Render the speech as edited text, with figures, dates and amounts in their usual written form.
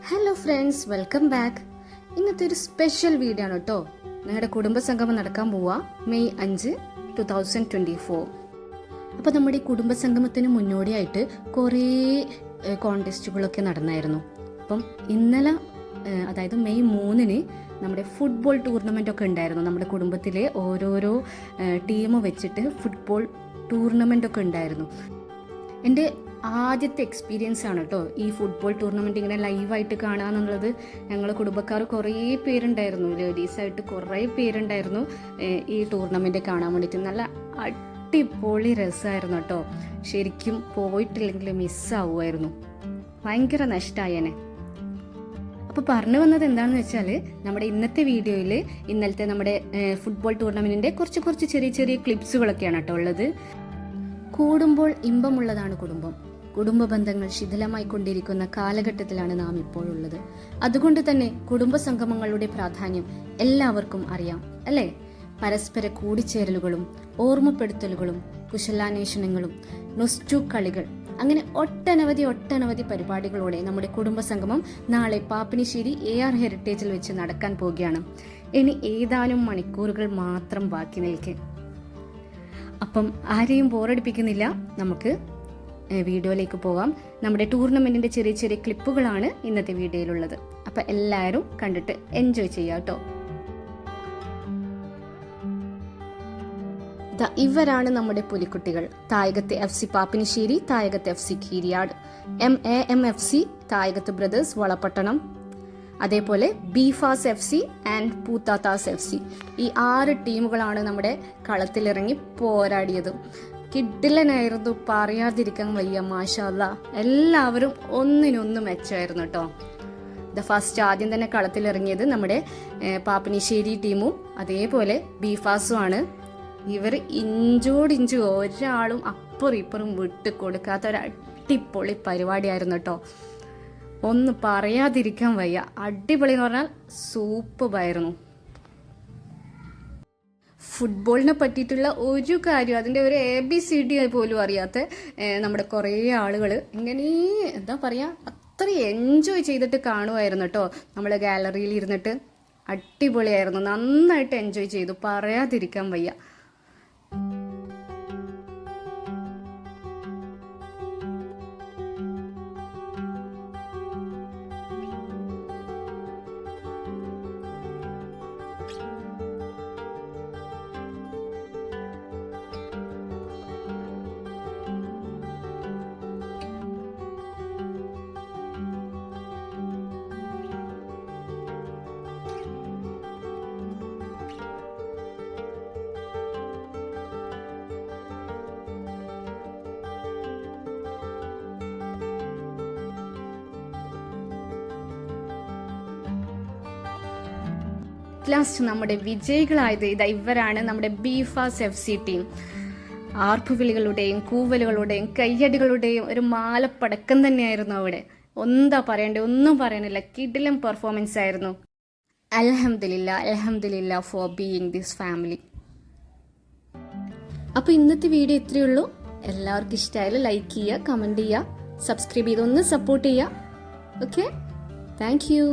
Hello friends, welcome back. ഇന്നത്തെ ഒരു special video ആണ് കേട്ടോ. ഞങ്ങളുടെ കുടുംബസംഗമം നടക്കാൻ പോവാ മെയ് 5, 2024. അപ്പോൾ നമ്മുടെ ഈ കുടുംബസംഗമത്തിന് മുന്നോടിയായിട്ട് കുറേ കോൺടെസ്റ്റുകളൊക്കെ നടന്നായിരുന്നു. അപ്പം ഇന്നലെ അതായത് മെയ് 3 നമ്മുടെ ഫുട്ബോൾ ടൂർണമെൻ്റ് ഒക്കെ ഉണ്ടായിരുന്നു. നമ്മുടെ കുടുംബത്തിലെ ഓരോരോ ടീം വെച്ചിട്ട് ഫുട്ബോൾ ടൂർണമെൻ്റ് ഒക്കെ ഉണ്ടായിരുന്നു. എൻ്റെ ആദ്യത്തെ എക്സ്പീരിയൻസ് ആണ് കേട്ടോ ഈ ഫുട്ബോൾ ടൂർണമെൻറ്റ് ഇങ്ങനെ ലൈവായിട്ട് കാണുക എന്നുള്ളത്. ഞങ്ങൾ കുടുംബക്കാർ കുറേ പേരുണ്ടായിരുന്നു, ലേഡീസായിട്ട് കുറേ പേരുണ്ടായിരുന്നു ഈ ടൂർണമെൻറ്റ് കാണാൻ വേണ്ടിയിട്ട്. നല്ല അടിപൊളി രസമായിരുന്നു കേട്ടോ. ശരിക്കും പോയിട്ടില്ലെങ്കിൽ മിസ്സാവുമായിരുന്നു, ഭയങ്കര നഷ്ടമായേനെ. അപ്പോൾ പറഞ്ഞു വന്നത് എന്താണെന്ന് വെച്ചാൽ, നമ്മുടെ ഇന്നത്തെ വീഡിയോയിൽ ഇന്നലത്തെ നമ്മുടെ ഫുട്ബോൾ ടൂർണമെൻറ്റിൻ്റെ കുറച്ച് ചെറിയ ചെറിയ ക്ലിപ്സുകളൊക്കെയാണ് കേട്ടോ ഉള്ളത്. കൂടുമ്പോൾ ഇമ്പമുള്ളതാണ് കുടുംബം. കുടുംബ ബന്ധങ്ങൾ ശിഥിലമായി കൊണ്ടിരിക്കുന്ന കാലഘട്ടത്തിലാണ് നാം ഇപ്പോഴുള്ളത്. അതുകൊണ്ട് തന്നെ കുടുംബ സംഗമങ്ങളുടെ പ്രാധാന്യം എല്ലാവർക്കും അറിയാം അല്ലേ? പരസ്പര കൂടിച്ചേരലുകളും ഓർമ്മപ്പെടുത്തലുകളും കുശലാന്വേഷണങ്ങളും നൊസ്റ്റു കളികൾ, അങ്ങനെ ഒട്ടനവധി പരിപാടികളോടെ നമ്മുടെ കുടുംബ സംഗമം നാളെ പാപ്പിനിശ്ശേരി AR ഹെറിറ്റേജിൽ വെച്ച് നടക്കാൻ പോവുകയാണ്. ഇനി ഏതാനും മണിക്കൂറുകൾ മാത്രം ബാക്കി നിൽക്കെ. അപ്പം ആരെയും ബോറടിപ്പിക്കുന്നില്ല, നമുക്ക് വീഡിയോയിലേക്ക് പോകാം. നമ്മുടെ ടൂർണമെന്റിന്റെ ചെറിയ ചെറിയ ക്ലിപ്പുകളാണ് ഇന്നത്തെ വീഡിയോയിലുള്ളത്. അപ്പം എല്ലാവരും കണ്ടിട്ട് എൻജോയ് ചെയ്യാം കേട്ടോ. ഇവരാണ് നമ്മുടെ പുലിക്കുട്ടികൾ. തായകത്തെ FC പാപ്പിനിശ്ശേരി, തായകത്തെ FC Keeriyad, MAMFC Thayakath brothers Valapattanam, അതേപോലെ BFAS FC and Poothathas FC. ഈ 6 ടീമുകളാണ് നമ്മുടെ കളത്തിലിറങ്ങി പോരാടിയത്. കിഡിലനായിരുന്നു, പറയാതിരിക്കാൻ വയ്യ. മാഷാ അല്ലാ, എല്ലാവരും ഒന്നിനൊന്ന് മെച്ചമായിരുന്നു കേട്ടോ. ഫസ്റ്റ് ആദ്യം തന്നെ കളത്തിലിറങ്ങിയത് നമ്മുടെ പാപ്പിനിശ്ശേരി ടീമും അതേപോലെ BFASും ആണ്. ഇവർ ഇഞ്ചോടിഞ്ച് ഒരാളും അപ്പുറം ഇപ്പുറം വിട്ട് കൊടുക്കാത്ത ഒരു അടിപൊളി പരിപാടിയായിരുന്നു കേട്ടോ. ഒന്ന് പറയാതിരിക്കാൻ വയ്യ. അടിപൊളി എന്ന് പറഞ്ഞാൽ സൂപ്പറായിരുന്നു. ഫുട്ബോളിനെ പറ്റിയിട്ടുള്ള ഒരു കാര്യം, അതിൻ്റെ ഒരു ABCD പോലും അറിയാത്ത നമ്മുടെ കുറേ ആളുകൾ ഇങ്ങനെ എന്താ പറയുക, അത്ര എൻജോയ് ചെയ്തിട്ട് കാണുമായിരുന്നു കേട്ടോ. നമ്മൾ ഗാലറിയിൽ ഇരുന്നിട്ട് അടിപൊളിയായിരുന്നു, നന്നായിട്ട് എൻജോയ് ചെയ്തു, പറയാതിരിക്കാൻ വയ്യ. ലാസ്റ്റ് നമ്മുടെ വിജയികളായത് ഇവരാണ്, നമ്മുടെ BFAS FC ടീം. ആർപ്പുവിളികളുടെയും കൂവലുകളുടെയും കയ്യടികളുടെയും ഒരു മാലപ്പടക്കം തന്നെയായിരുന്നു അവിടെ. എന്താ പറയണ്ടേ, ഒന്നും പറയാനില്ല. കിടിലം പെർഫോമൻസ് ആയിരുന്നു. അൽഹംദുലില്ലാ ഫോർ ബീയിങ് ദിസ് ഫാമിലി. അപ്പോൾ ഇന്നത്തെ വീഡിയോ ഇത്രയേ ഉള്ളൂ. എല്ലാവർക്കും ഇഷ്ടമായാലും ലൈക്ക് ചെയ്യുക, കമൻറ്റ് ചെയ്യുക, സബ്സ്ക്രൈബ് ചെയ്ത് ഒന്ന് സപ്പോർട്ട് ചെയ്യുക. Okay, thank you.